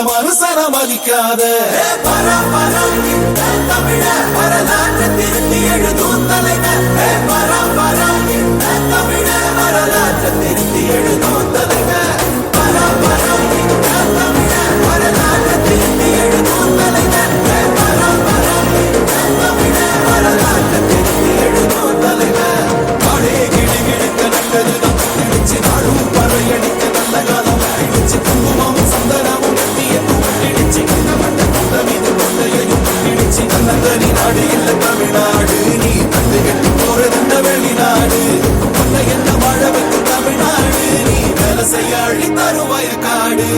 மனுஷன மதிக்காத தமிழ வரலாற்று திருத்தி எழுதும் தலைவர் தமிழ வரலாற்று திருத்தி எழுதும் தலைவர் தமிழ வரலாற்று திருத்தி எழுதும் தலைவர் தமிழ வரலாற்று திருத்தி எழுதும் தலைவர் நாடே கிடு கிடுக்க நல்லதுதான் பிடிச்சு நாடும் பறையடிக்க நல்ல காலம் பிடிச்சு குங்குமம் சந்தனமும் தன்னந்தனி நாடு இல்ல தமிழ்நாடு நீ தந்து கட்டி போறதுந்த வெளிநாடு உன்னை என்ன வாழ வைக்கும் தமிழ்நாடு நீ வேலை செய்ய அழி தரும் வயக்காடு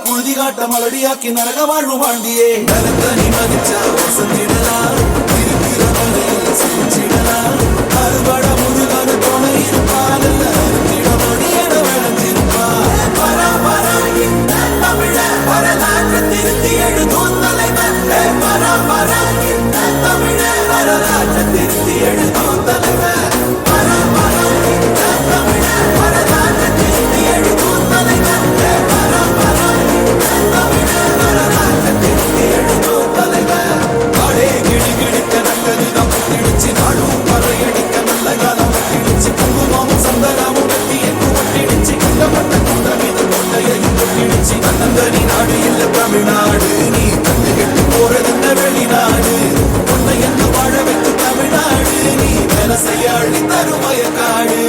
புழுதி காட்ட மலடியாக்கி நரக வாழ்வு வாழ்ந்தியே நலத்தனி மதிச்சா வசந்திடலாம் இருக்கிற வகையில் செஞ்சிடலாம் அறுபட முருகனு துணை இருப்பால் அறுத்திடமணி என விளைஞ்சிருப்பார் தமிழ வரலாற்று திருத்தி எழுதும் தலைவர் தமிழ வரலாற்று திருத்தி எழுதும் தலைவர் தமிழ வரலாற்று திருத்தி எழுதும் தலைவர் தன்னந்தனி நாடு இல்ல தமிழ்நாடு நீ தந்து கட்டி போறதுந்த வெளிநாடு உன்னை என்ன வாழ வைக்கும் தமிழ்நாடு நீ வேலை செய்ய அழி தரும் வயக்காடு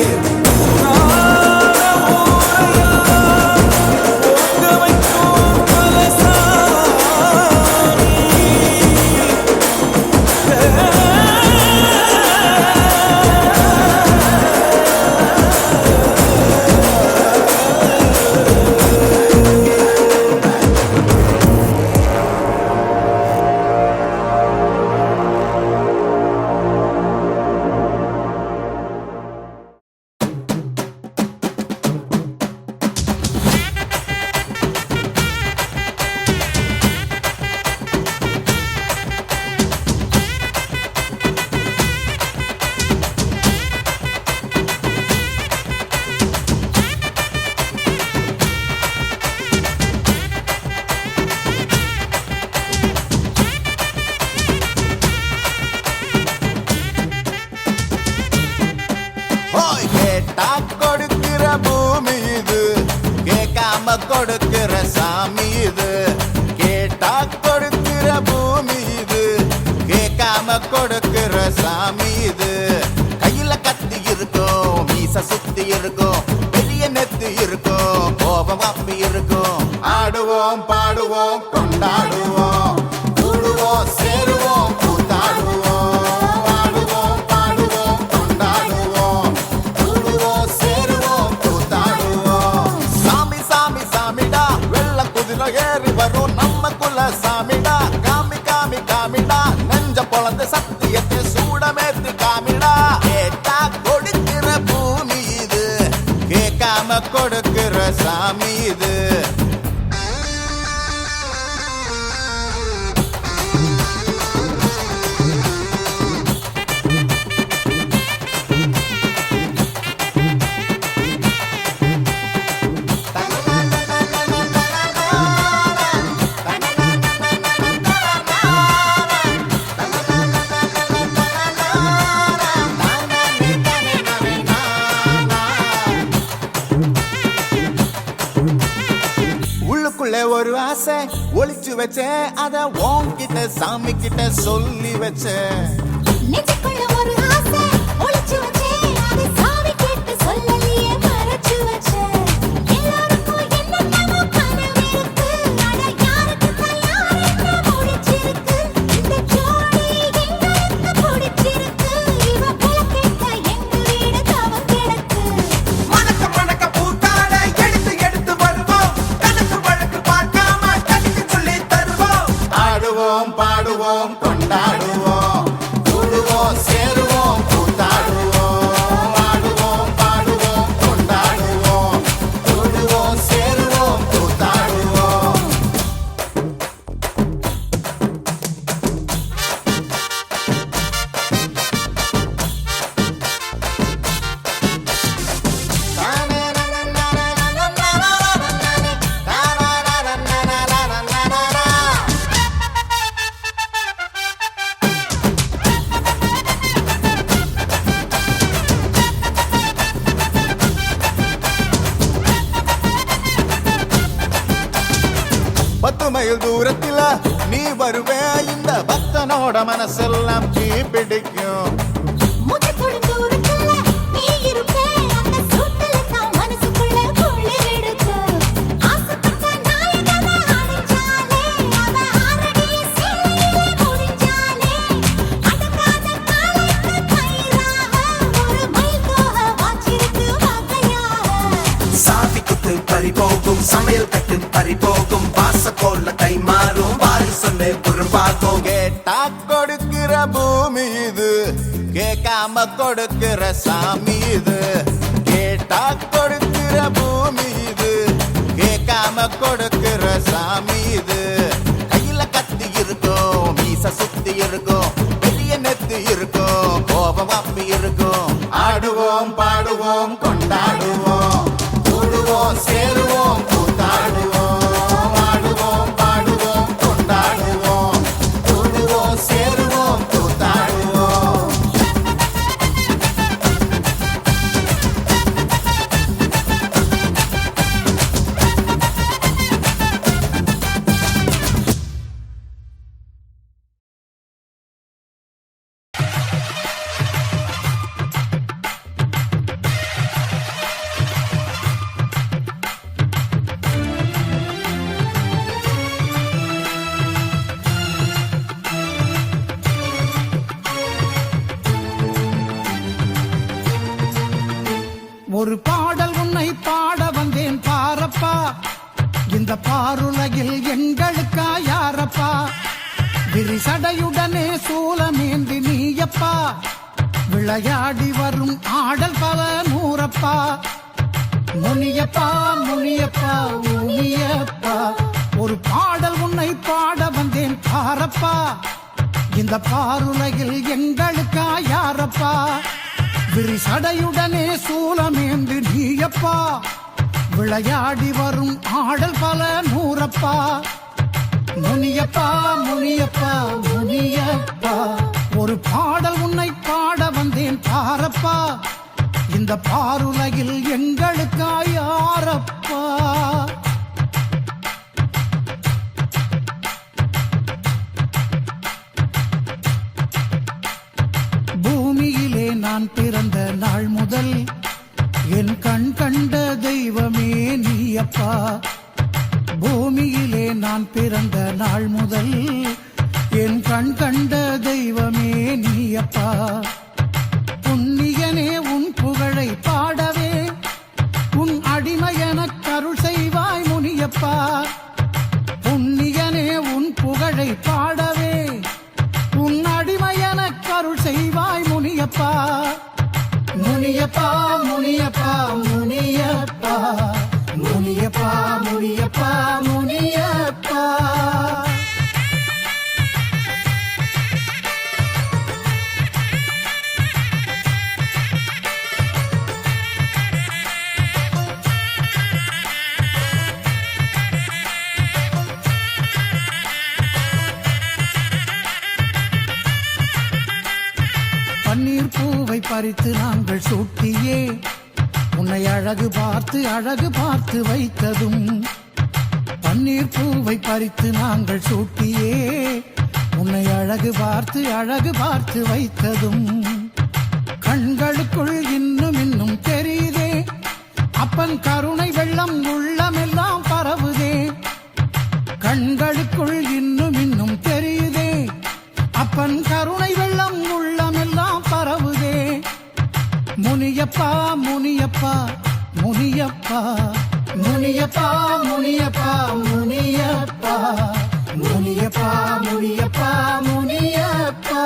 கொடுக்கிற சாமி இது கேட்டா கொடுக்கிற பூமி இது, கேட்காம கொடுக்கிற சாமி இது. கையில கத்தி இருக்கும், மீச சுத்தி இருக்கும், பெரிய நெத்தி இருக்கும், கோபம் அப்பி இருக்கும். ஆடுவோம் பாடுவோம் கொண்டாடுவோம், கூடுவோம் சேருவோம் கூத்தாடுவோம். ஆடுவோம் பாடுவோம் கொண்டாடுவோம், கூடுவோம் சேருவோம் கூத்தாடுவோம். சாமி சாமி சாமிடா, வெள்ள குதிரை ஏறி வரும் நம்ம குல சாமிடா. காமி காமி காமிடா, நெஞ்ச பொழந்த சத்தியத்தை சூடமேத்து காமிடா. கேட்டா கொடுக்கிற பூமி இது, கேட்காம கொடுக்கிற சாமி இது. உள்ளுக்குள்ளே ஒரு ஆசை ஒளிச்சு வச்சேன், அத உன்கிட்ட சாமி கிட்ட சொல்லி வச்சேன். நெஞ்சுக்குள்ள ஒரு ஆசை ஒளிச்சு வச்சேன், அதை சாமி கிட்ட சொல்லலையே மறைச்சு வச்சேன். எல்லாருக்கும் என்னென்னமோ கனவு இருக்கு, ஆனா யாருக்கு தான் யாருன்னு முடிச்சிருக்கு. இந்த ஜோடி எங்களுக்கு பிடிச்சிருக்கு, இவ போல கேட்டா எங்க வீடு தவம் கிடக்கு. மணக்க மணக்க பூத்தாட எடுத்து எடுத்து வருவோம், கணக்கு வழக்கு பார்க்காம கணக்கு சொல்லி தருவோம். ஆடுவோம் பாடுவோம் கொண்டாடுவோம், கூடுவோம் சேருவோம் கூத்தாடுவோம். ஆடுவோம் பாடுவோம் கொண்டாடுவோம், கூடுவோம் சேருவோம் கூத்தாடுவோம். பத்து மைல் தூரத்தில நீ வருவே, இந்த பக்தனோட மனசெல்லாம் தீ பிடிக்கும். மூச்சு தொடும் தூரத்துல நீ இருப்பே, அந்த சூட்டுல தான் மனசுக்குள்ள குளிர் எடுக்கு. ஆசைப்பட்ட நாயகனை அடைஞ்சாலே, அவ ஆறடி சேலையிலே முடிஞ்சாலே, அடங்காத காலைக்கு கயிறாக ஒரு மயில் தோக வாச்சிருக்கு வகையாக. சாவி குத்து பறி போகும், சமையல் கட்டு பறி போகும், வாச போல கை மாறும், வாரி சொல்லு குறும்பாகும். கேட்டா கொடுக்கிற பூமி இது, கேட்காம கொடுக்கிற சாமி இது. கேட்டா கொடுக்கிற பூமி இது, கேட்காம கொடுக்கிற சாமி இது. கையில கத்தி இருக்கும், மீச சுத்தி இருக்கும், பெரிய நெத்தி இருக்கும், கோபம் அப்பி இருக்கும். ஆடுவோம் பாடுவோம் கொண்டாடுவோம், கூடுவோம் சேருவோம் கூத்தாடுவோம். ஆடுவோம் பாடுவோம் கொண்டாடுவோம், கூடுவோம் சேருவோம் கூத்தாடுவோம். ஒரு பாடல் உன்னை பாட வந்தேன் பாரப்பா, இந்த பாருலகில் எங்களுக்கா யாரப்பா. விரிசடையுடனே சூலமேந்தி நீயப்பா, விளையாடி வரும் ஆடல் பல நூறப்பா. முனியப்பா முனியப்பா முனியப்பா, ஒரு பாடல் உன்னை பாட வந்தேன் பாரப்பா, இந்த பாருலகில் எங்களுக்கா யாரப்பா. விரிசடையுடனே சூலமேந்து நீயப்பா, விளையாடி வரும் ஆடல் பல நூறப்பா. முனியப்பா முனியப்பா முனியப்பா, ஒரு பாடல் உன்னை பாட வந்தேன் பாரப்பா, இந்த பாருலகில் எங்களுக்கா யாரப்பா. நான் பிறந்த நாள் முதல் என் கண் கண்ட தெய்வமே நீயப்பா. பூமியிலே நான் பிறந்த நாள் முதல் என் கண் கண்ட தெய்வமே நீயப்பா. புண்ணியனே உன் புகழை பாடவே உன் அடிமையெனக் கருள் செய்வாய் முனியப்பா. புண்ணியனே உன் புகழை பாடவே உன் அடிமையெனக் கருள் செய்வாய் முனியப்பா. முனியப்பா முனியப்பா முனியப்பா முனியப்பா முனியப்பா முனியப்பா. பன்னீர் பூவை பறித்து நாங்கள் சூட்டியே உன்னை அழகு பார்த்து வைத்ததும். பன்னீர் பூவை பறித்து நாங்கள் சூட்டியே உன்னை அழகு பார்த்து வைத்ததும். கண்களுக்குள் இன்னும் தெரியுதே அப்பன் கருணை வெள்ளம் உள்ளமெல்லாம் பரவுதே. கண்களுக்குள் இன்னும் தெரியுதே அப்பன் கருணை வெள்ளம் உள்ளமெல்லாம் பரவுதே. முனியப்பா முனியப்பா முனியப்பா முனியப்பா முனியப்பா முனியப்பா முனியப்பா முனியப்பா முனியப்பா.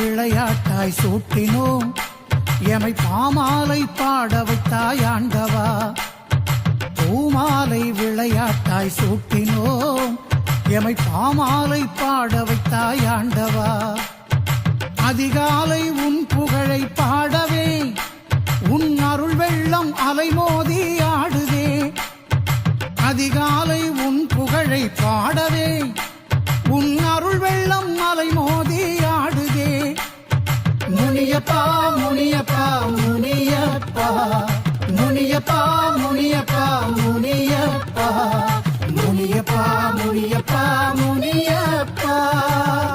விளையாட்டாய் சூட்டினோம் எமை பாமாலை பாட வைத்தாய் ஆண்டவா. பூமாலை விளையாட்டாய் சூட்டினோம் எமை பாமாலை பாட வைத்தாய் ஆண்டவா. அதிகாலை உன் புகழை பாடவே உன் அருள் வெள்ளம் அலைமோதி ஆடுதே. அதிகாலை உன் புகழை பாடவே உன் அருள் வெள்ளம் அலைமோதி ஆடுதே. முனியப்பா முனியப்பா முனியப்பா முனியப்பா முனியப்பா முனியப்பா முனியப்பா முனியப்பா முனியப்பா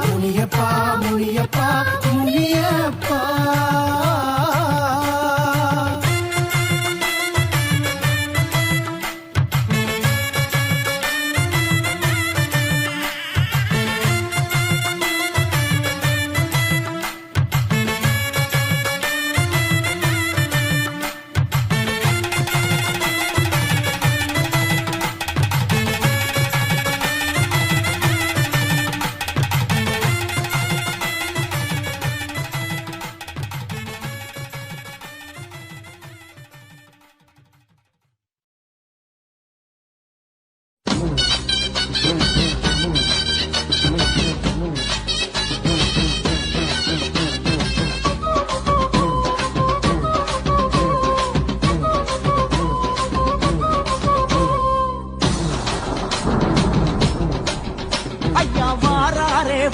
முனியப்பா முனியப்பா முனியப்பா.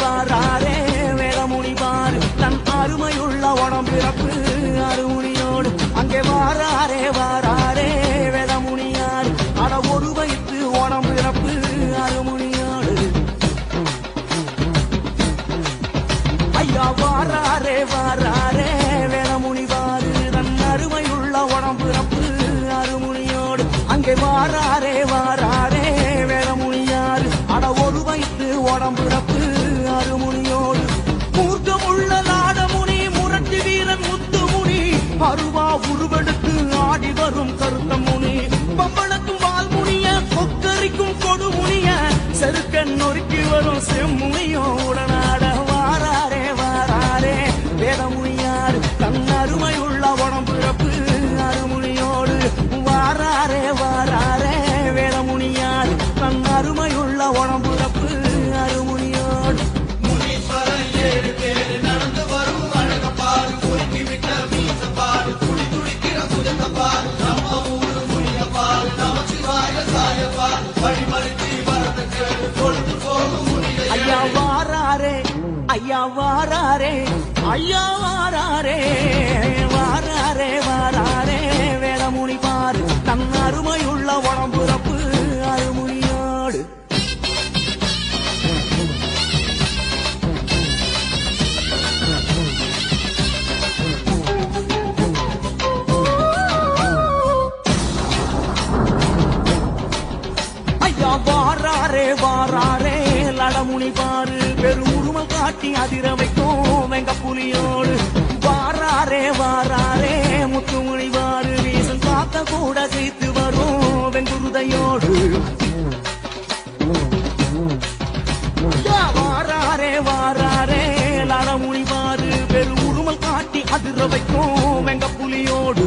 வாராரே வேதமுனி பாரு தன் அருமையுள்ள உடம்பிறப்பு அருமுனியோடு அங்கே வாராரே வேதமுனியாரு அட ஒரு வைத்து உடம்பிறப்பு அருமுனியோடு. ஐயா வாராரே வேதமுனி பாரு தன் அருமையுள்ள உடம்பிறப்பு அருமுனியோடு அங்கே வாராரே வேதமுனியாரு அட ஒரு வைத்து உடம்பிறப்பு அருமுனியோடு. மூர்க்கமுள்ள நாடமுனி முரட்டு வீரன் முத்துமுனி அருவா உருவெடுத்து ஆடி வரும் கருத்த முனி பம்பளக்கும் வால்முனிய கொக்கரிக்கும் கொடுமுனிய செருக்க நொறுக்கி வரும் செம்முனியோ உடனாட வாராரே வேதமுனியார் தன் அருமையுள்ள உடம்பிறப்பு அருமுனியோடு வாராரே வாராரே ஐயா வாராரே வாராரே வாராரே வேதமுனி பாரு தன் அருமையுள்ள உடம்புறப்பு அருமுனியோடு ஐயா வாராரே வாராரே லடமுனி பாரு பெரும் உருமல் காட்டி அதிர வைக்கும் வெங்க புலியோடு வாராரே வாராரே முத்துமுனி பாரு வீசல் காத்த கூட ஜெயித்து வரும் வெங்குருதையோடு வாராரே வாராரே லடமுனி பாரு பெரும் உருமல் காட்டி அதிர வைக்கும் வெங்க புலியோடு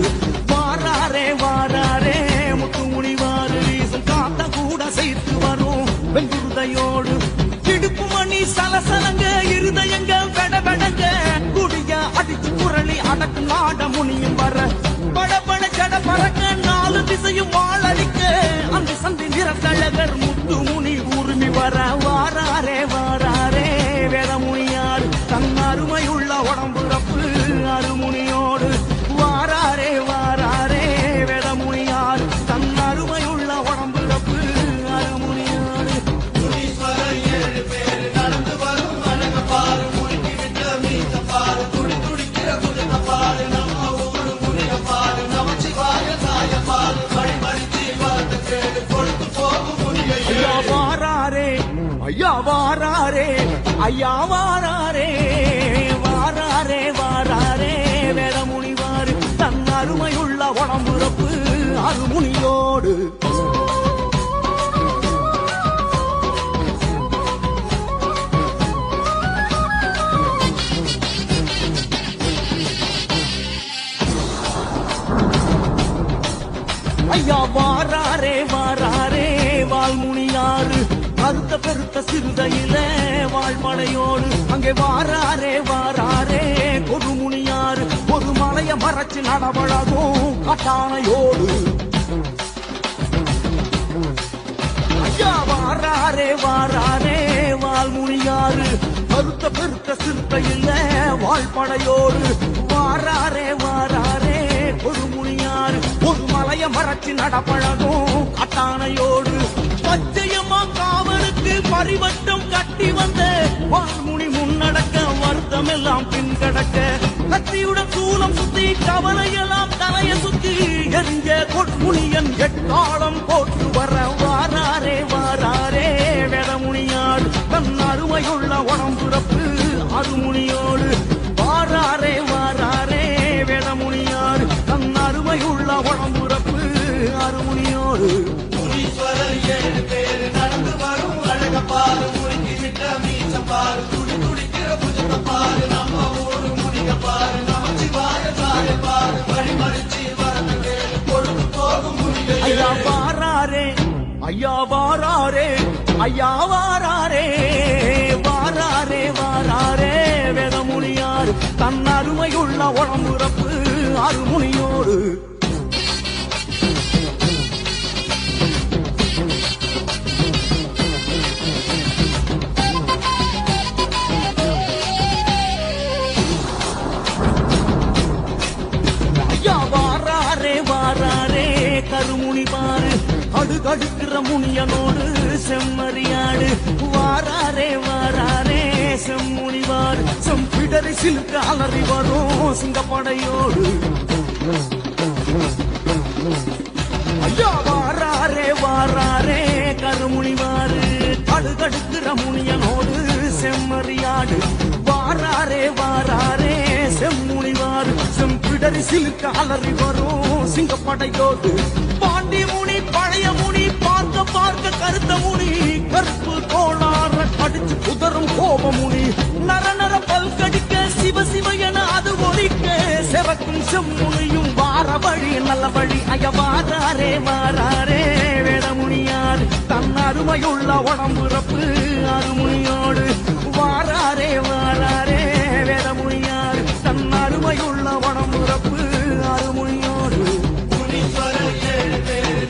வாராரே வாராரே முத்துமுனி பாரு வீசல் காத்த கூட சேர்த்து வரும் வெங்குருதையோடு இடுப்பு மணி சலசலங்க இருதயங்க வெடவெடங்க குடிய அடிச்சு புரளி அடக்கு நாட முனியும் வர படபட ஜட பறக்க நாலு திசையும் வாழடிக்க அந்த சந்தி நிறத்தழகர் முத்து முனி உரிமை வர வாராரே வாராரே வேதமுனியார் தன் அருமையுள்ள உடம்புறப்பு அருமுனியோடு வாராரே வாராரே வேதமுனியார் தன் அருமையுள்ள உடம்புறப்பு அருமுனியோடு ஐயா வாராரே ஐயா வாராரே வாராரே வாராரே வேதமுனிவாரு தன் அருமையுள்ள உடம்புறப்பு அருமுனியோடு ஐயா வாராரே வாராரே வால்முனியாறு கருத்த பெருத்த சிறுதையில வாழ்மலையோடு அங்கே வாராரே வாராரே கொடுமுனியாறு ஒரு மலைய மறைச்சு நடவழகும் கட்டானையோடு ஐயா வாராரே வாராரே வால்முனியாறு கருத்த பெருத்த சிறுதையில வாழ்படையோடு வாராரே வாராரே கொடுமுனியாறு ஒரு மலைய மறைச்சு நடப்பழகும் கட்டானையோடு பச்சையம்மா காவலுக்கு பரிவட்டம் கட்டி வந்த வால்முனி முன்னடக்க வருத்தம் எல்லாம் பின் கடக்க கத்தியுடன் சூலம் சுத்தி கவலையெல்லாம் தலைய சுத்தி எரிஞ்ச கொட்முனியன் எட்டாளம் போட்டு வர வாராரே வாராரே வேதமுனியாடு தன் அருமையுள்ள உடம்புறப்பு அருமுனியோடு வாராரே வாராரே வேதமுனியாடு தன் அருமையுள்ள உடம்புறப்பு அருமுனியோடு ஐயா வாராரே ஐயா வாராரே ஐயா வாராரே வாராரே வாராரே வேதமுனியார் தன் அருமையுள்ள உடம்புறப்பு அருமுனியோடு வாராரே கருமுனி பாரு அடுகடுக்கிற முனியனோடு செம்மறியாடு வாராரே வாராரே செம்முனிவார் செம்பிடரி சிலுக்கு அலறி வரும் சிங்கப்படையோடு ஐயா வாராரே வாராரே கருமுனிவாரு அடுகடுக்கிற முனியனோடு செம்மறியாடு வாராரே வாராரே செம்முனிவார் செம்பிடரி சிலுக்கு அலறி வரும் சிங்கப்படையோடு பாண்டி முனி பழைய முனி பார்க்க பார்க்க கருத்த முனி கருப்பு கோளாற கடிச்சு குதரும் கோப முனி நர நர பல்கடிக்க சிவ சிவ என அது ஒழிக்க செவக்கும் செம்முனியும் வார வழி நல்ல வழி ஐய வாராரே வாராரே வேதமுனியார் தன் அருமையுள்ள உடம்புறப்பு அருமுனியோடு வாராரே வாராரே வேதமுனியார் தன் அருமையுள்ள உடம்புறப்பு அருமுனியோடு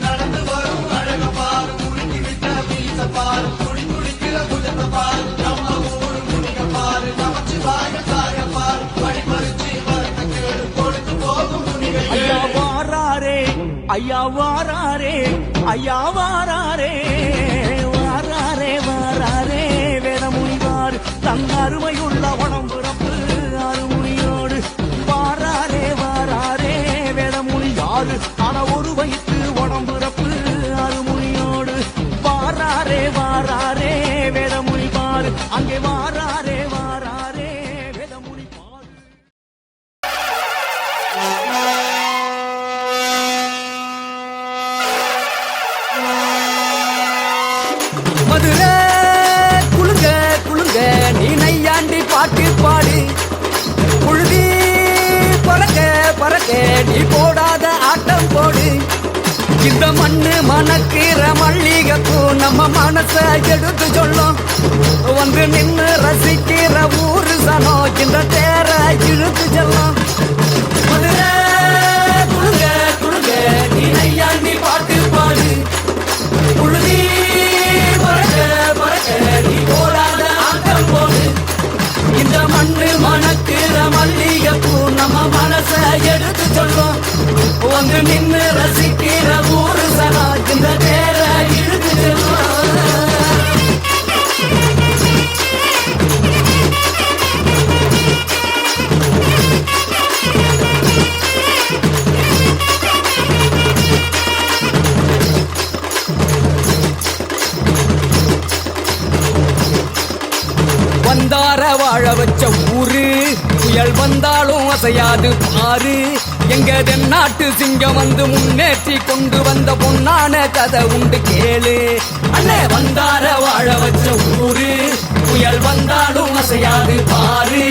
நடந்து வரும் அழக பாரு குளிக்கி விட்ட வீச பாரு துடி துடிக்கிற புஜத்த பாரு நம்ம ஊரு முனிக பாரு நமச்சு ஐயா வாராரே ஐயா வாராரே வாராரே வாராரே வேதமுனிவார் தன் அருமையுள்ள உடம்புறப்பு அருமுனியோடு வாராரே வாராரே வேதமுனியாரு ஆன ஒரு வயிற்று உடம்புறப்பு அருமுனியோடு வாராரே வாராரே வேதமுனிவார் அங்கே வாராரே வாராரே வேதமுனிவார் மதுரை குளுங்க குளுங்க நீ நையாண்டி பாட்டு பாடு புழுதி பறக்க பறக்க நீ போடாத ஆட்டம் போடு இந்த மண்ணு மணக்கிற மல்லிகைப்பூ நம்ம மனச எடுத்து சொல்லும் வந்து நின்று ரசிக்கிற ஊரு சனம் இந்த தேர இழுத்து செல்லும் மதுரை குளுங்க குளுங்க நீ நையாண்டி பாட்டு பாடு புழுதி பறக்க பறக்க நீ போடாத ஆட்டம் போடு இந்த மண்ணு மணக்கிற மல்லிகைப்பூ நம்ம மனச எடுத்து சொல்லும் வந்து நின்று ரசிக்கிற ஊரு சனா இந்த பேர இழுத்து செல்லும் வந்தார வாழ வச்ச ஊரு புயல் வந்தாலும் அசையாது பாரு எங்க தென்னாட்டு சிங்கம் வந்து முன்னேற்றி கொண்டு வந்த பொன்னான கதை உண்டு கேளு அண்ணே வந்தார வாழ வச்ச ஊரு புயல் வந்தாலும் அசையாது பாரு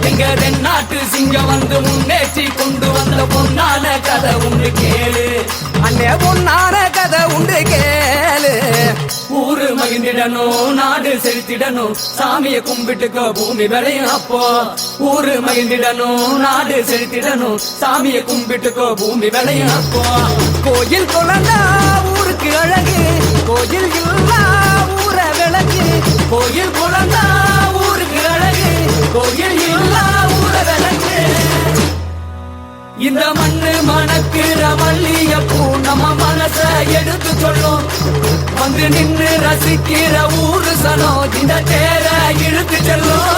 எங்க தென்னாட்டு சிங்கம் வந்து முன்னேற்றி கொண்டு வந்த பொன்னான கதை உண்டு கேளு அண்ணே பொன்னான கதை உண்டு கேளு ஊரு மகிழ்ந்திடணும் நாடு செலுத்திடணும் சாமியை கும்பிட்டுக்கோ பூமி விளையும் அப்போ ஊரு மகிழ்ந்திடணும் நாடு செலுத்திடணும் சாமியை கும்பிட்டுக்கோ பூமி விளையும் அப்போ கோயில் குழந்தா ஊருக்கு அழகு கோயில் இல்லா ஊர விளக்கு கோயில் குழந்தா ஊருக்கு அழகு கோயில் இல்லா ஊர விளக்கு இந்த மண்ணு மணக்கிற மல்லிகைப்பூ நம்ம மனச எடுத்து சொல்லும் வந்து நின்று ரசிக்கிற ஊரு சனம் இந்த தேர இழுத்து செல்லும்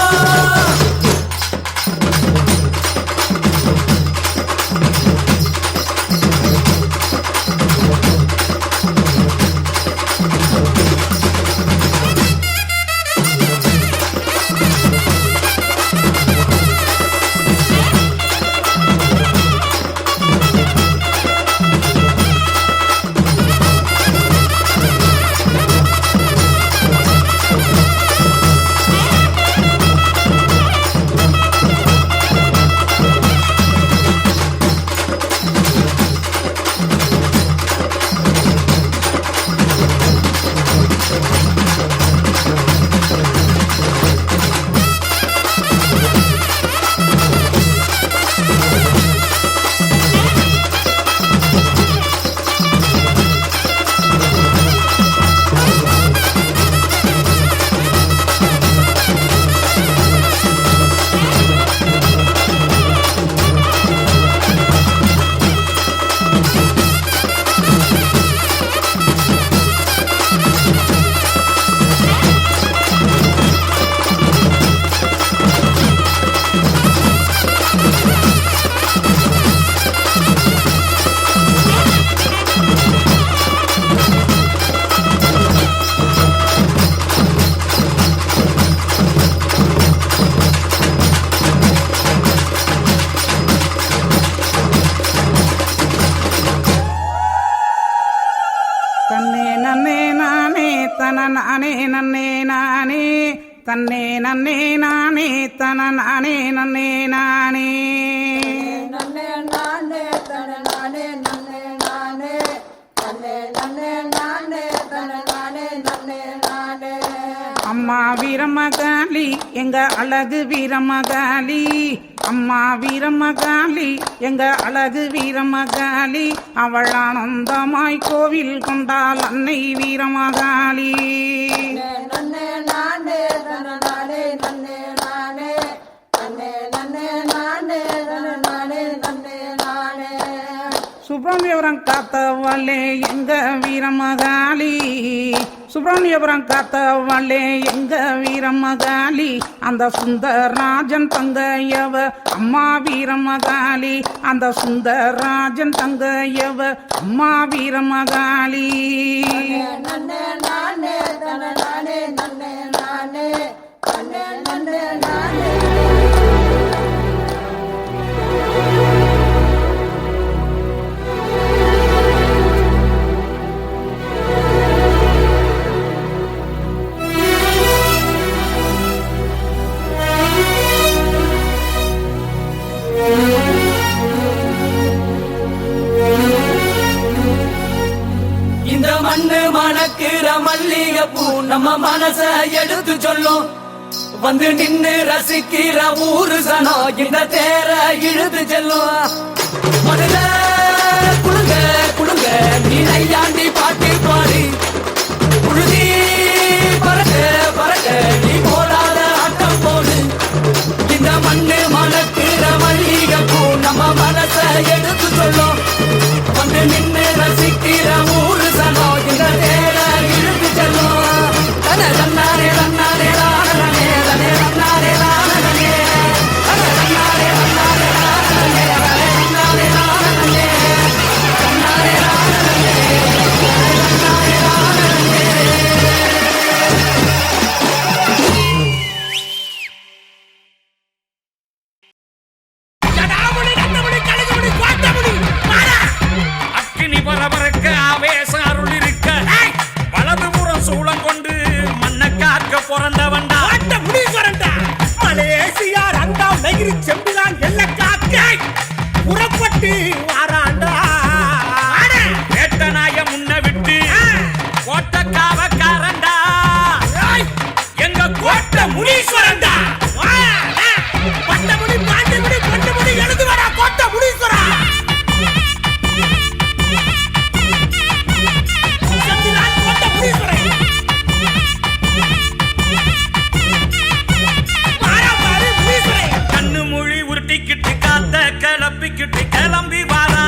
நானே நன்னே நானே தன்னே நன்னே நானே தன நானே நன்னே நானே நன்னே நானே தன நானே நன்னே நானே தன்னே நன்னே நானே தன நானே நன்னே நானே அம்மா வீரமகாளி எங்க அழகு வீரமகாளி அம்மா வீரமகாளி எங்க அழகு வீரமகாளி அவள் ஆனந்தமாய் கோவில் கொண்டாள் அன்னை வீரமகாளி நன்னே நானே தன நானே நன்னே நானே தன்னே நன்னே நானே தன நானே நன்னே நானே சுப்பிரமணிய சுப்பிரமணியபுரம் காத்தவளே எங்க வீரமகாளி, சுப்பிரமணியபுரம் காத்தவளே எங்க வீரமகாளி, அந்த சுந்தரராஜன் தங்கையவ அம்மா வீரமகாளி, அந்த சுந்தரராஜன் தங்கையவ அம்மா வீரமகாளி. நன்னே நானே தன நானே நன்னே நானே நன்னே நன்னே நானே. இந்த மண்ணு மணக்கிற மல்லிகைப்பூ நம்ம மனச எடுத்து சொல்லும், வந்து நின்னு ரசிக்கிற ஊரு சனம் இந்த தேர இழுத்து செல்லும். மதுல குழுங்க குழுங்க நீ நையாண்டி பாட்டு பாடி, புழுதி பறக்க பறக்க நீ போடாத ஆட்டம் போடு. இந்த மண்ணு மணக்கிற மல்லிகைப்பூ நம்ம மனச எடுத்து சொல்லும், வந்து நின்னு ரசிக்கிற ஊரு சனம் இந்த தேர இழுத்து செல்லும். தன தன்னாரே தன்னாரே ராணனே தனே தன்னாரே ராணனே தன தன்னாரே தன்னாரே ராணனே தனே தன்னாரே ராணனே தன்னாரே ராணனே தன்னாரே ராணனே. அக்கினி பரபரக்க ஆவேசம் அருள் இருக்க, வலதுபுறம் சூளம் கொண்டு மண்ணை காக்க பிறந்தவன்டா முனீஸ்வரன்டா. மலேசியா ரங்காம் நகிரி செம்பிலான் எல்ல காக்க புறப்பட்டு வாராண்டா. வேட்டநாய முன்ன விட்டு கோட்டை காவக்காரன்டா, எங்க கோட்டை முனீஸ்வரன்டா. பட்டமுடி பாண்டிமுடி பொண்டுமுடி எழுது வரா கோட்டை முனீஸ்வரா. கண்ணு மொழி உருட்டிக்கிட்டு காத்த கிளப்பிக்கிட்டு கிளம்பி வாரா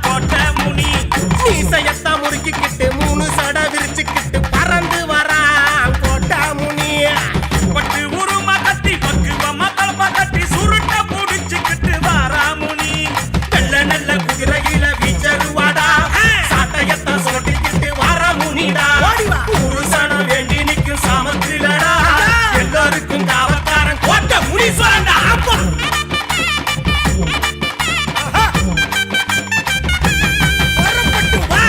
கோட்டை முனி. மீசையத்தான் முறுக்கிக்கிட்டு மூணு சட விரிச்சுக்கிட்டு பறந்து வரா கோட்டை முனி. பட்டு உருமா கட்டி பக்குவமா தலப்பா கட்டி சுருட்ட புடிச்சுக்கிட்டு வாரா முனி. வெள்ள நல்ல குதிரையில வீச்சருவாடா, சாட்டையத்தான் சொட்டிக்கிட்டு வாரா முனிடா. ஒரு சனம் வேண்டி நிற்கும் சாமத்திலடா, எல்லாருக்கும் காவக்காரன் கோட்டை முனீஸ்வரன்டா. புறப்பட்டு வா.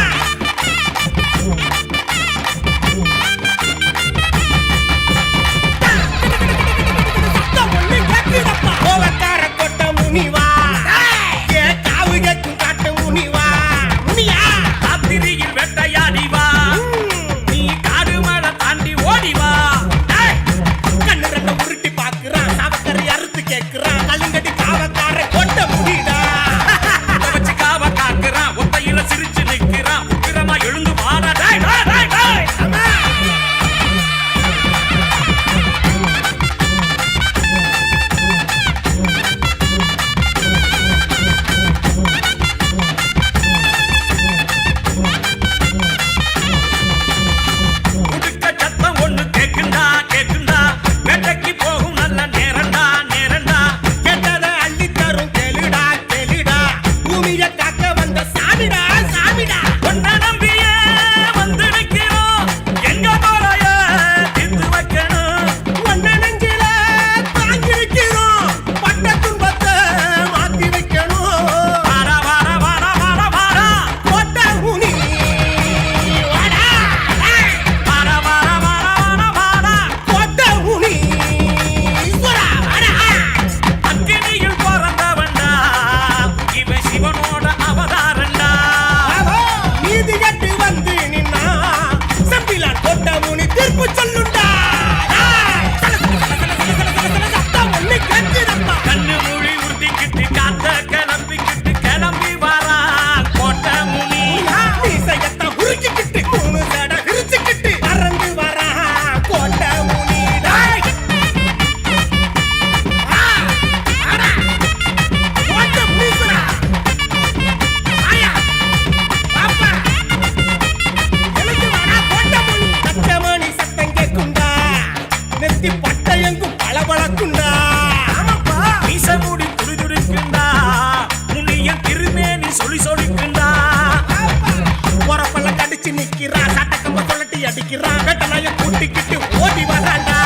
அடிக்கிறான் வெட்டலைய கூட்டிக்கிட்டு ஓடி வராண்டா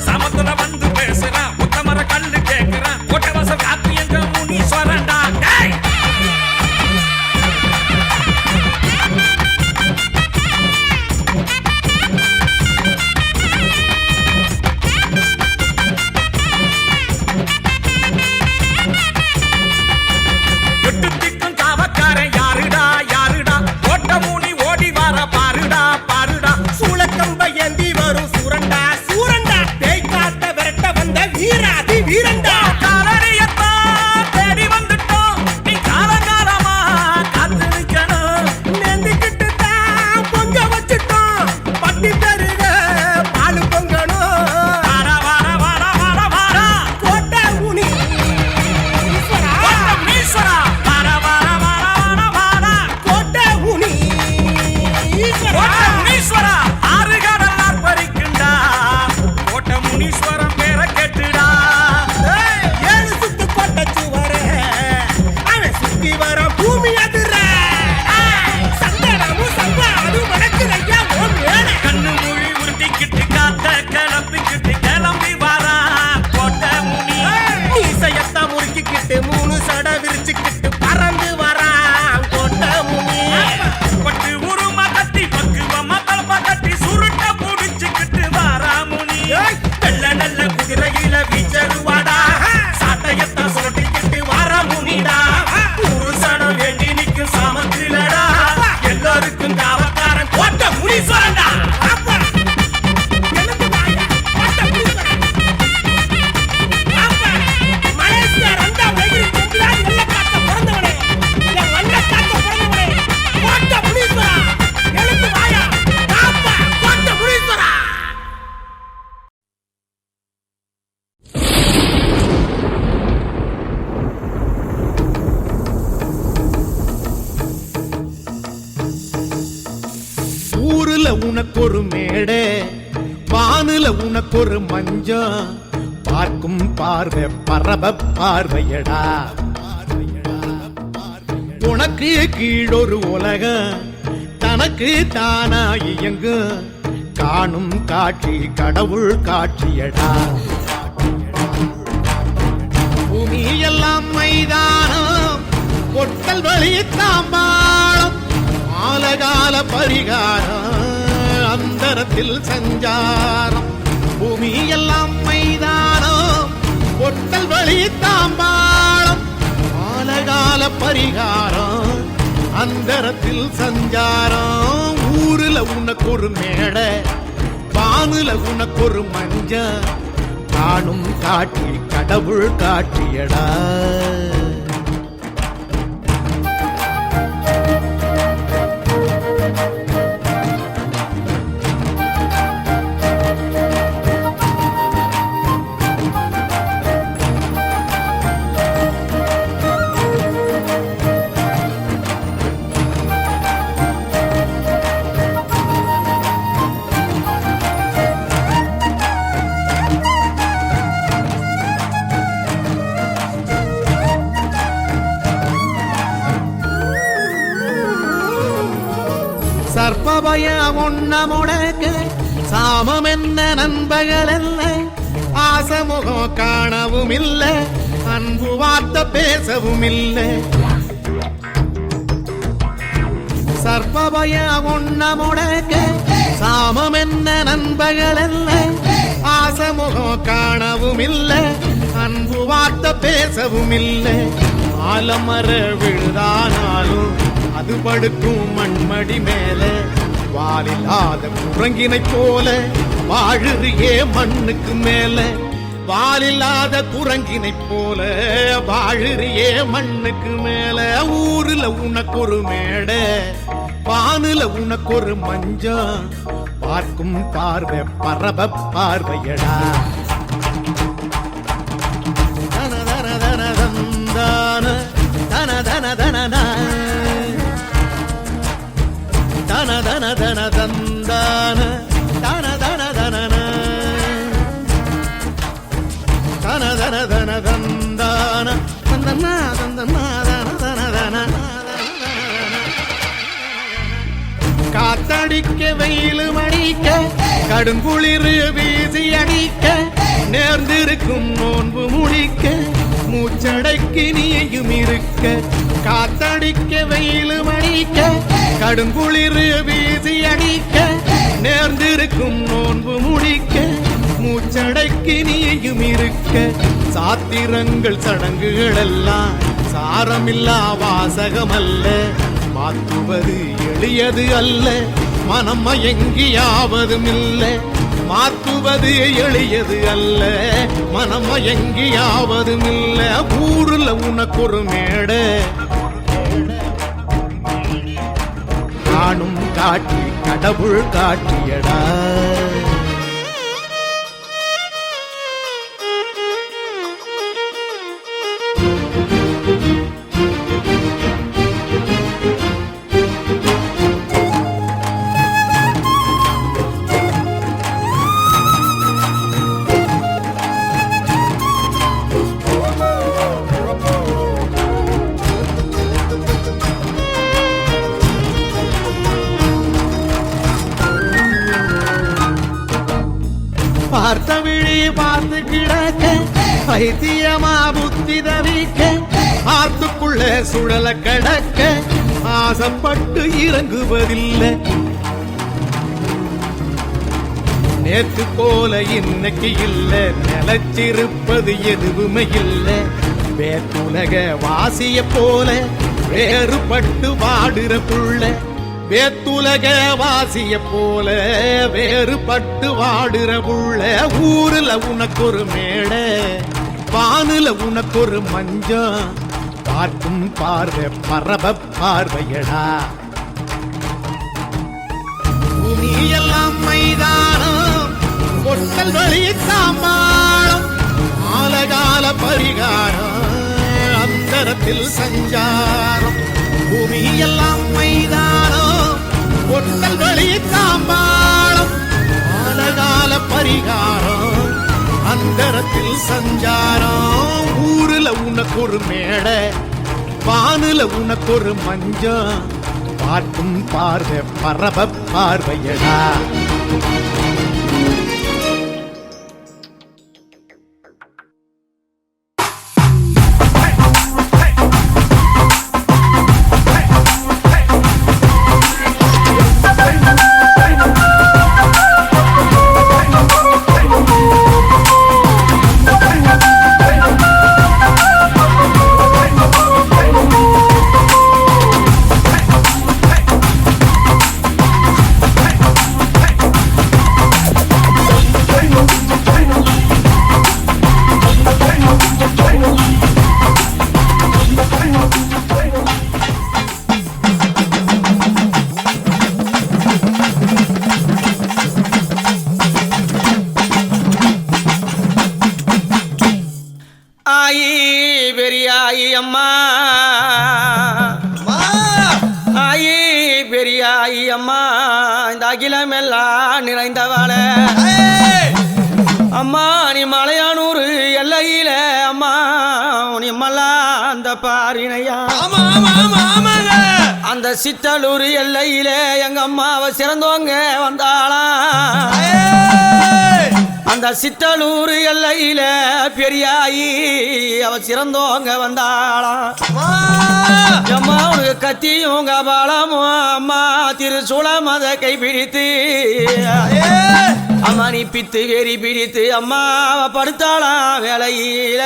சமத்துல வந்து பேசுறான் உத்தமர கல்லு கேட்கிறான் ஒட்டவச காத்து எங்க முனீஸ்வரன்டா டேய் வீரண்டா காலடியத்தா தேடி வந்துட்டோம் நீ காலகாலமா காத்து நிக்கணும் நெந்திக்கிட்டு தான் பொங்க வச்சுட்டோம் பட்டி பெருக பாலு பொங்கணும் வார வார வார வார வார கோட்டை முனீஸ்வரா முனீஸ்வரா வார வார வார வார வார கோட்டை முனீஸ்வரா முனீஸ்வரா ஆறு கடலார் பறிக்குண்டா கோட்டை முனீஸ்வரம் பேரை கேட்டுடா பூமி அதிர சந்தனமும் சம்பாடும் வடக்குறையா கண்ணு மொழி உருட்டிக்கிட்டு காத்த கிளம்பிக்கிட்டு கிளம்பி வரா கோட்டை முனி மீசையத்தான் முறுக்கிக்கிட்டு 3 சடை விரிச்சுக்கிட்டு பறந்து வரா கோட்டை முனி பட்டு உருமா கட்டி பக்குவமா தலப்பா கட்டி சுருட்ட புடிச்சுக்கிட்டு வரா முனி நல்ல நல்ல குதிரையில வீச்சருவாடா சாட்டையத்தான் சுருட்டிக்கிட்டு வர முனிடா வேண்டி நிற்கும் சாமத்திலடா எல்லாருக்கும் காவக்காரன் கோட்டை முனீஸ்வரன்டா மலேசியா 2ஆம் வயதில் சென்றால் வெள்ள காத்த பிறந்தவனே வண்ண காத்த பிறந்தவனே கோட்டை முனீஸ்வரா எழுந்து வாயா காப்பா கோட்டை முனீஸ்வரா ஊருல உனக்கு ஒரு மேடை வானுல உனக்கு ஒரு மஞ்சம் பார்க்கும் பார்வை பரப பார்வையடா உனக்கு கீழொரு உலகம் தனக்கு தானா இயங்கும் காணும் காட்சி கடவுள் காட்சியடா பூமி எல்லாம் மைதானம் பொட்டல் வழி தாம்பாளம் ஆலகால பரிகாரம் அந்தரத்தில் சஞ்சாரம் பூமி எல்லாம் மைதானம் பொட்டல் வழி தாம்பாளம் ஆலகால பரிகாரம் அந்தரத்தில் சஞ்சாரம் ஊருல உனக்கு ஒரு மேடை வானுல உனக்கு ஒரு மஞ்சள் காணும் காட்சி கடவுள் காட்சியடா சர்ப்பபய ஒன்ன முடக்க சாமம் என்ன நண்பர்கள் அல்ல ஆசமுகம் காணவும் இல்லை அன்பு வார்த்தை பேசவும் இல்லை சர்ப்பபய ஒன்ன முடக்க சாமம் என்ன நண்பர்கள் அல்ல ஆசமுகம் காணவும் இல்லை அன்பு வார்த்தை பேசவும் இல்லை ஆலமர விழுதானாலும் அது படுக்கும் மண்மடி மேல வாலில்லாத குரங்கினை போல வாழுறியே மண்ணுக்கு மேல வாலில்லாத குரங்கினை போல வாழுறியே மண்ணுக்கு மேல ஊருல உனக்கு ஒரு மேடை வானுல உனக்கு ஒரு மஞ்சம் பார்க்கும் பார்வை பரப பார்வையடா தன தன தன தந்தான தன தன தன தன தன தன தந்தான தன தன தன தன தன தன தந்தான தந்தனா தந்தனா தன தன தன காத்தடிக்க வெயில் மடிக்க கடுங்குளிர் வீசி அடிக்க நேர்ந்திருக்கும் நோன்பு முடிக்க மூச்சடைக்கு நீயும் இருக்க காத்தடிக்க வெயில் மடிக்க கடுங்குளிர் வீசி அடிக்க நேர்ந்திருக்கும் நோன்பு முடிக்க மூச்சடைக்கு நீயும் இருக்க சாத்திரங்கள் சடங்குகள் எல்லாம் சாரமில்லா வாசகம் அல்ல மாற்றுவது எளியது அல்ல மனம் மயங்கியாவதும் இல்லை மாற்றுவது எளியது அல்ல மனம் மயங்கியாவதும் இல்லை ஊருல உனக்கு ஒரு மேடை காணும் காட்சி கடவுள் காட்டியடா பார்த்த விழி பார்த்து கிடக்க பைத்தியமா புத்தி தவிக்க ஆத்துக்குள்ள சுழல கடக்க ஆசைப்பட்டு இறங்குவதில்லை நேற்று போல இன்னைக்கு இல்ல நிலைச்சிருப்பது எதுவுமே இல்ல வேற்றுலக வாசிய போல வேறுபட்டு வாடுற புள்ள வேத்துலக வாசிய போல வேறுபட்டு வாடுற புள்ள ஊருல உனக்கு ஒரு மேடை வானுல உனக்கு ஒரு மஞ்சம் பார்க்கும் பார்வை பரப பார்வையடா பூமியெல்லாம் மைதானம் பொட்டல் வழி சாம்பாளம் ஆலகால பரிகாரம் அந்தரத்தில் சஞ்சாரம் பூமியெல்லாம் மைதானம் பொட்டல் வழி சாம்பாளம் ஆலகால பரிகாரம் அந்தரத்தில் சஞ்சாரம் ஊருல உனக்கு ஒரு மேடை வானுல உனக்கு ஒரு மஞ்சம் பார்க்கும் பார்வை பரப பார்வையடா அம்மா இந்த அகிலமெல்லாம் நிறைந்தவாள அம்மா நீ மலையானூர் எல்லையில அம்மா நீ மல்லா அந்த பாரினையா அந்த சித்தலூர் எல்லையில எங்க அம்மாவை சிறந்தவங்க வந்தாளா அந்த சித்தலூர் எல்லையில பெரியாயி அவ சிறந்தவங்க வந்தாளா அம்மா உனக்கு கத்தியும் கபாலமும் அம்மா திருச்சூலம் அதை கைப்பிடித்து அம்மா நீ பித்து வெறி பிடித்து அம்மா படுத்தாளா வேலையில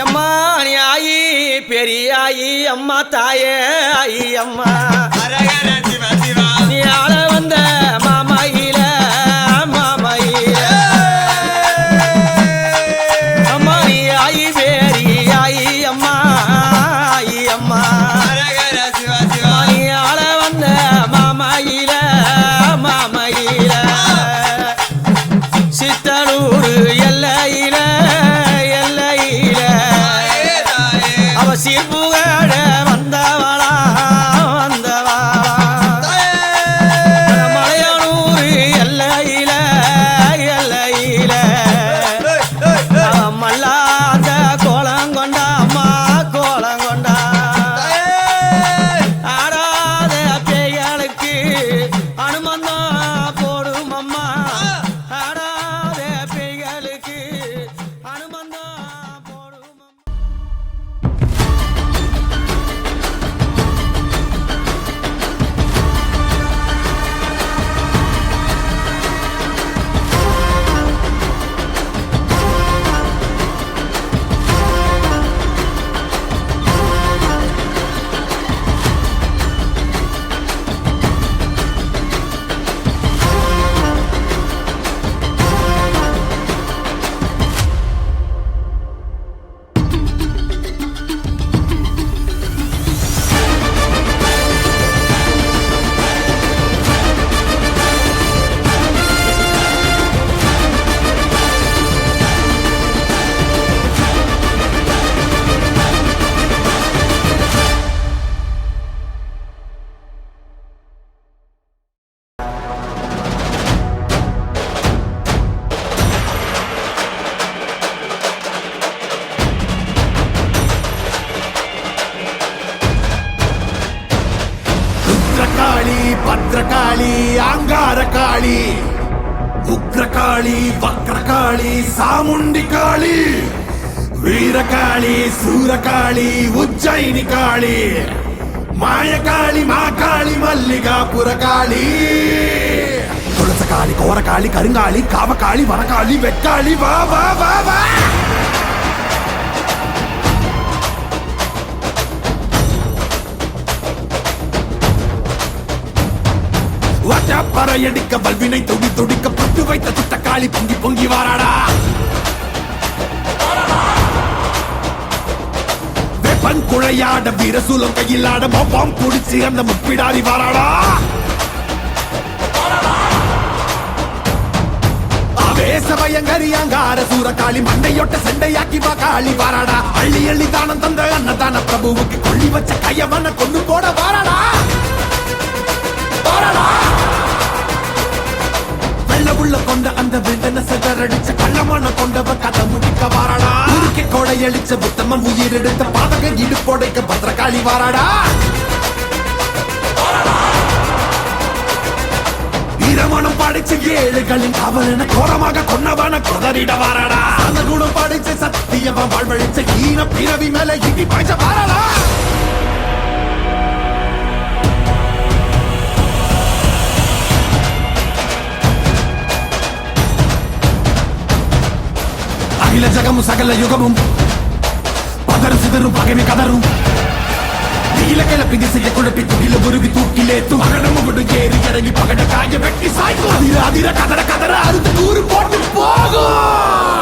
அம்மா நீ ஆயி பெரியாயி அம்மா தாயே ஆயி அம்மா நீ ஆள வந்த மாமாயில மாமாயில அம்மா நீ ஆயி பேரி ஆயி அம்மா ஆயி அம்மா நீ ஆள வந்த மாமாயில மாமாயில சித்தலூர் எல்லையில எல்லையில அவ சீர்புகழ வந்தவளா வந்தவளா மலையானூர் எல்லையில எல்லையில மல்லாந்த கோலம் கொண்டா அம்மா கோலம் கொண்டா காளி பத்ரகாளி அங்கார காளி உக்ரகாளி வக்ரகாளி சாமுண்டி காளி வீரகாளி சூரகாளி உஜ்ஜயினி காளி மாயகாளி மாகாளி மல்லிகாபுர காளி துளசகாளி கோரகாளி கருங்காளி காவகாளி வரகாளி வெக்காளி வா வா வா வா பறையடிக்க பல்வினை துடி துடிக்க பட்டு வைத்த திட்டக்காளி பொங்கி பொங்கி வாராடா வெப்பன் குழையாட வீரசூலம் கையிலாட மொப்பம் புடிச்சு அந்த முப்பிடாரி வாராடா ஆவேசபயங்கரி அங்கார சூரகாளி மண்டையொட்ட சண்டையாக்கி வா காளி வாராடா அள்ளி அள்ளி தானம் தந்த அன்னதான பிரபுவுக்கு கொள்ளி வச்ச கையவன கொண்டு போட வாராடா வாராடா உள்ள கொண்ட அந்த வேந்தன சதறடிச்ச கள்ளமான கொண்டவ கதை முடிக்க வாராடா உருக்கி கொடை அழிச்ச புத்தமன் உயிர் எடுத்த பாதக இடுப்போடைக்க பத்திரகாளி வாராடா வீரமணம் படிச்ச ஏழுகளின் காவலன கோரமாக கொன்னவன கொதறிட வாராடா அந்த குணம் படிச்ச சத்தியவன் வாழ்வழிச்ச ஈன பிறவி மேல இடி பாய்ச்ச வாராடா அகில ஜகமும் சகல யுகமும் பதரும் சிதறும் பகைமை கதரும் நீல கிளப்பி திசைய குழப்பி துகில உருவி தூக்கிலேத்து மகனமும் விடு ஏறி இறங்கி பகட காய வெட்டி சாய்க்கும் அதிர அதிர கதற கதற அறுத்து நூறு போட்டு போகும்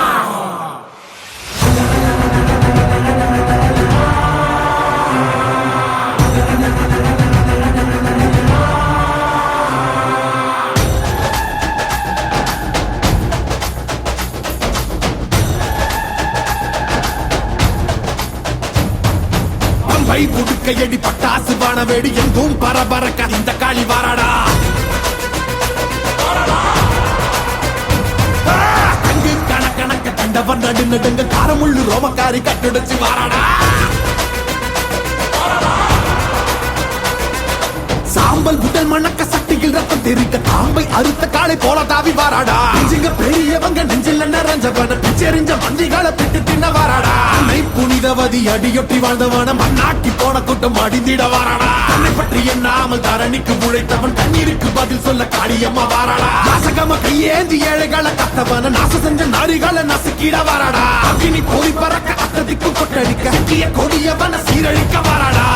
புடுக்கையடி பட்டாசு வானவேடி எங்கும் பரபரக்க இந்த காளி வாராடா கங்கு கணக்கணக்க கண்டவன் நடு நடுங்க காரமுள்ளு ரோமக்காரி கட்டுடைச்சு வாராடா சாம்பல் உடல் மணக்க சட்டியில் ரத்தம் தெரிக்க தாம்பை அறுத்த காளை போல தாவி வாராடா நெஞ்சுங்க பெரியவங்க நெஞ்சில் நிறைஞ்சவன பிச்செறிஞ்ச மந்திகளை பிட்டு தின்ன வாராடா அன்னை புனிதவதி அடியொட்டி வாழ்ந்தவன மண்ணாக்கி போன கூட்டம் அடிந்திட வாராடா தன்னை பற்றி எண்ணாமல் தரணிக்கு உழைத்தவன் தண்ணீருக்கு பதில் சொல்ல காளியம்மா வாராடா நாசகம கையேந்தி ஏழைகளை கத்தவன நாச செஞ்ச நாரிகளை நசுக்கிட வாராடா அக்னி போய் பறக்க அத்ததிக்கு கொட்டடிக்க சிக்கிய கொடியவன சீரழிக்க வாராடா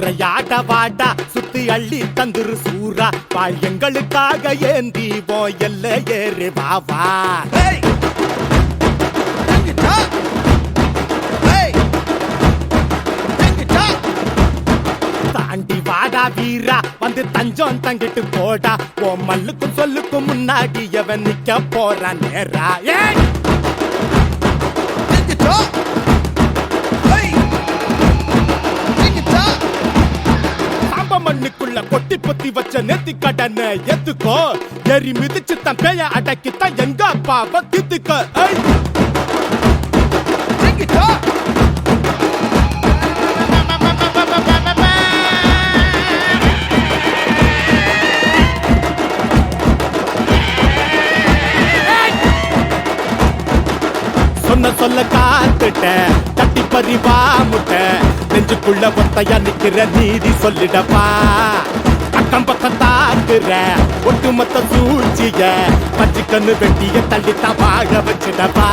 சூறையாட வாடா சுத்தி அள்ளி தந்துரு சூரா வாழ் எங்களுக்காக ஏந்தி போயல்ல ஏறு வாவா தாண்டி வாடா வீரா வந்து தஞ்சம் தங்கிட்டு போடா ஓ மல்லுக்கும் சொல்லுக்கும் முன்னாடி எவன் நிக்க போறான் நேரா மண்ணுக்குள்ள கொட்டி பொத்தி வச்ச நெத்தி கடனை எத்துக்கோ எரி மிதிச்சு தன் பேய அடக்கித்தான் எங்க அப்பாவை தித்துக்கோ சொன்ன சொல்ல காத்துட்ட தட்டி பறிவா முட்ட நெஞ்சுக்குள்ள ஒத்தையா நிக்கிற நீதி சொல்லிடப்பா அக்கம் பக்கம் தாக்குற ஒட்டுமொத்த சூழ்ச்சிய பச்சை கண்ணு வெட்டிய தள்ளித்தான் வாழ வச்சிடப்பா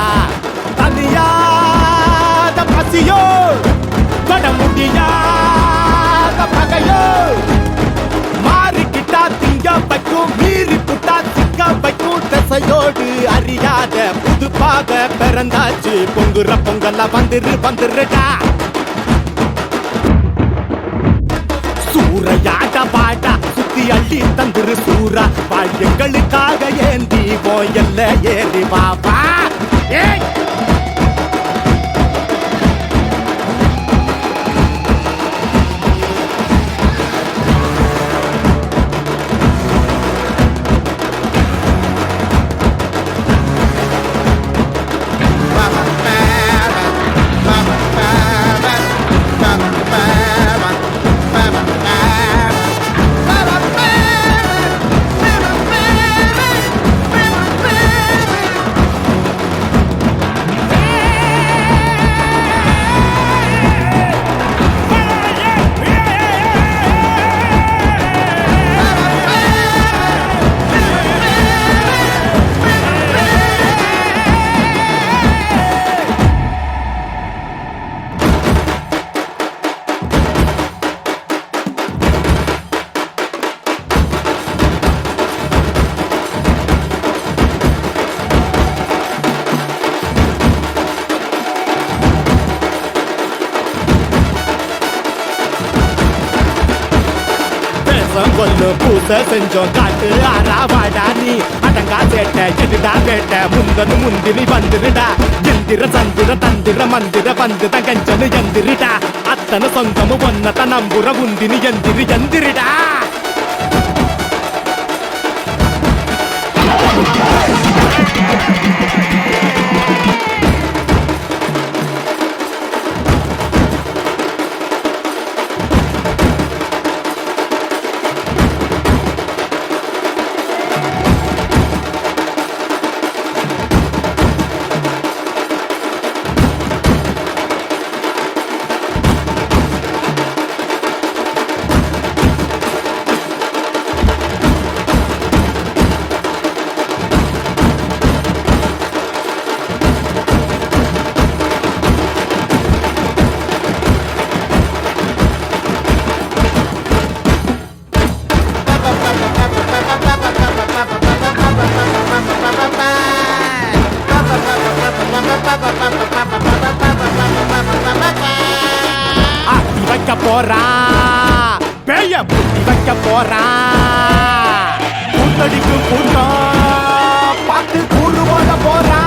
தனியாத பசியோ தொட முடியாத பகையோ மாறிக்கிட்டா திங்க வைக்கும் மீறி புட்டா திங்க வைக்கும் தசையோடு அறியாத புது பாத பிறந்தாச்சு பொங்குற பொங்கல்ல வந்துருடா சூறையாட பாடா சுத்தி அள்ளி தந்துரு சூரா வாழ் எங்களுக்காக ஏந்தி போயல்ல ஏறி வாப்பா ஏய் கொல்லு பூச செஞ்சோம் காட்டு ஆறாவாடா நீ அடங்கா சேட்ட எதுடா வேட்ட முந்தனு முந்தினி வந்துருடா எந்திர சந்திர தந்திர மந்திர வந்து தங்கஞ்சனு எந்திரிடா அத்தனை சொந்தமு ஒன்னத நம்புற முந்தினி எந்திரிடா ஆட்டி வைக்க போறா பேய புட்டி வைக்க போறா கூட்டடிக்கும் கூட்டம் பார்த்து கூடு போட போறா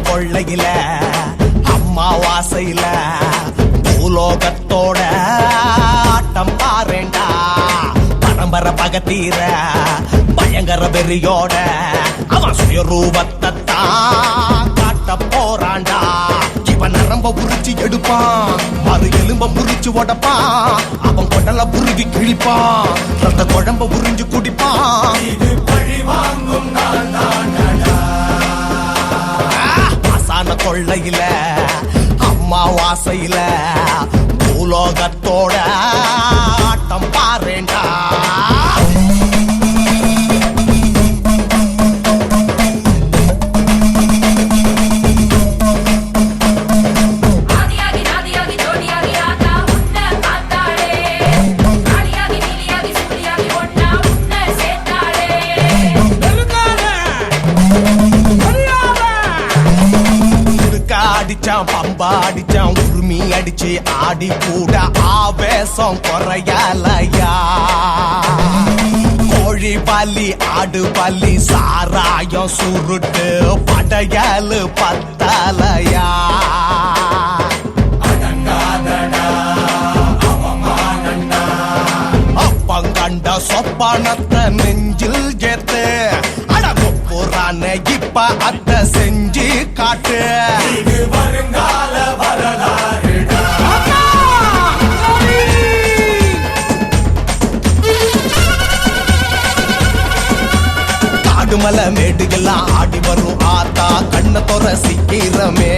கொள்ளையில அம்மாவாசையில பூலோகத்தோட ஆட்டம் பாருண்டா பரம்பரை பகத்தீர பயங்கர வெறியோட அவன் சுயரூபத்தை தான் காட்ட போறான் தாண்டா இவன் நரம்ப உரிச்சு எடுப்பான் மறு எலும்ப முறிச்சு உடப்பான் அவன் கொடல புருவி கிழிப்பான் ரத்த குழம்ப உறிஞ்சு குடிப்பான் ஆசான கொள்ளையில அம்மா வாசையில பூலோகத்தோட ஆட்டம் பாருண்டா ஆதியாகி நாதியாகி ஜோடியாகி ஆத்தா உன்னை பார்த்தாளே ஆடியாகி நீலியாகி சூடியாகி ஒன்னா உன்னை சேர்த்தாளே அடிச்சான் பம்பா அடிச்சான் உரிமை அடிச்சு ஆடி கூட ஆவேசம் குறையலையா கோழி பல்லி ஆடு பல்லி சாராயம் சுருட்டு படையல் பத்தலையா அப்பங்கண்ட சொப்பனத்தை நெஞ்சில் ஏத்து அடகுப்புறான இப்ப அத்த செஞ்சு காட்டு காடுமலை மேடு எல்லாம் ஆடி வரும் ஆத்தா கண்ண தொற சிக்கிறமே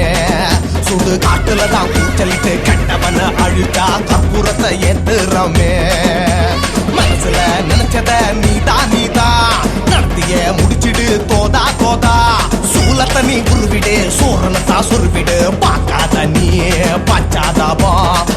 சுடு காட்டுல தான் கூச்சலிட்டு கெட்டவன அழுத்தா கற்பூரத்தை ஏத்துறமே மனசுல நினைச்சத நீதா நடத்திய முடிச்சிடு தோதா சூலத்தை நீ உருவிடு சூரனத்தா சுருவிடு பார்க்காத நீ பச்சாதாபம்